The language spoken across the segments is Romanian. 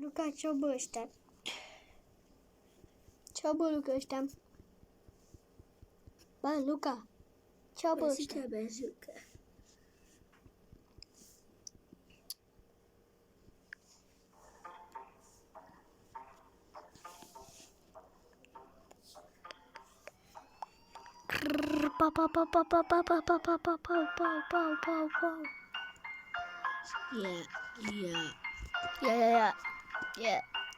Luca, ce-o bă ăștia? Ce-o bă, Luca, ăștia? Bă, Luca, ce-o bă ăștia? Pa pa pa pa pa pa pa pa pa pa pa pa pa pa pa.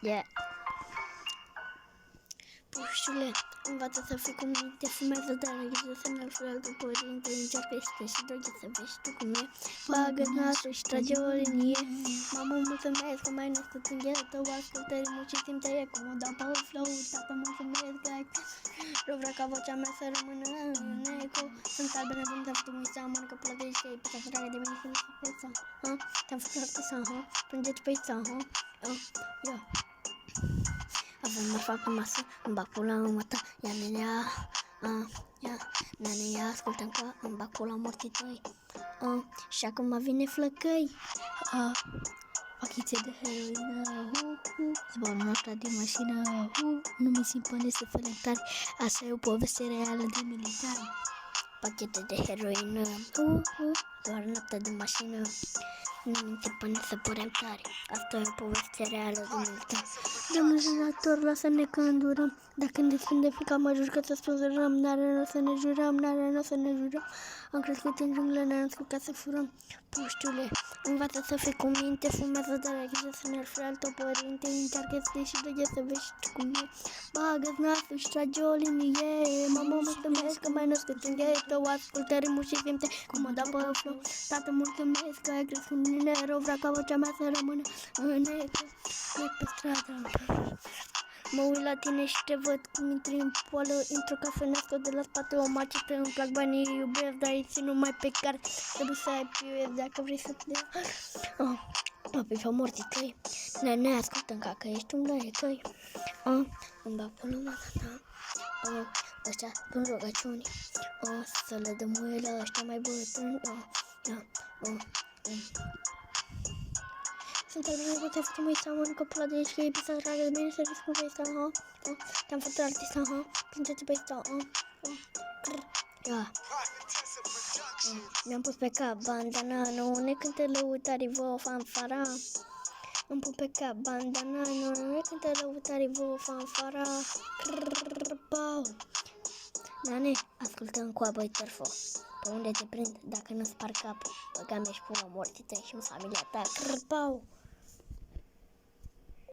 Yeah. Pușule, învață să fii cu minte, fumează, dar grijă să nu fii altul părinte, încerpește și doge să vezi tu cum e. Bagă nasul și trage o linie. Mamă, mulțumesc că m-ai născut în ghetă, o ascultări mult și simte cum o dau pe flow. Tată, mulțumesc că ai vrea ca vocea mea să rămână în eco. Sunt albe nebun, te-am făcut mui seamăn că plătești ei, pe dragă de mine să nu fac peța. Te-am făcut artisan, plângeți pe ița, yeah. Avem marfa pe masă, îmi bag pula în măta, ia nenea, nenea, ascultă-mi că îmi bag pula morții tăi, și acum vine flăcăi, pachițe de heroină, zbor noaptea din mașină, nu mi simt până să fără tari, așa e o poveste reală de militari, pachete de heroină, doar noaptea din mașină. Nu minte până să părem tare. Asta e o poveste reală de militari. Domnul senator, lasă-ne că îndurăm. Dacă ne desprinde frica, mă jur că să spuzărăm. N-are rost să ne jurăm, n-are rost să ne jurăm. Am crescut în junglă, ne-am născut ca să furăm. Puștiule, învață să fii cu minte, fumează, dar ai grijă să ne-ar fi altă părinte. Încearcă-ți și doge să vezi cum e. Bagă-ți nasul și trage o linie. Mamă, mulțumesc că m-ai născut în ghetă, o ascultă rimul și simte cum o dau pe flow. Tată, mulțumesc că ai crescut în erou, vreau ca vocea mea să rămână în eco. Merg pe stradă, mă uit la tine și te văd cum intri în poală, intru cafenească de la spate, o macetă, îmi plac banii, iubesc, dar îi țin numai pe care trebuie să ai POS dacă vrei să te dea. Pe fa morții tăi, nene, ascultă-mi că ești un blăie tăi. Îmi bag până mama ta, ăștia sunt rugăciuni, să le dăm mâie la ăștia mai bătrâni, Sunt albine, te-am făcut mai seamăn că pula de aici, că e pisa dragă de mine, să vezi cum vei sta, te-am făcut artista, prințe-te pe sta, Mi-am pus pe cap bandana, nu ne cântă lăutarii vă fanfara. Îmi pun pe cap bandana, nu ne cântă lăutarii vă fanfara. Pau. Nane, ascultă-mi coabă-i tărfo. Pe unde te prind dacă nu spar capul? Băga-mi și pula morții tăi și în familia ta. Pau.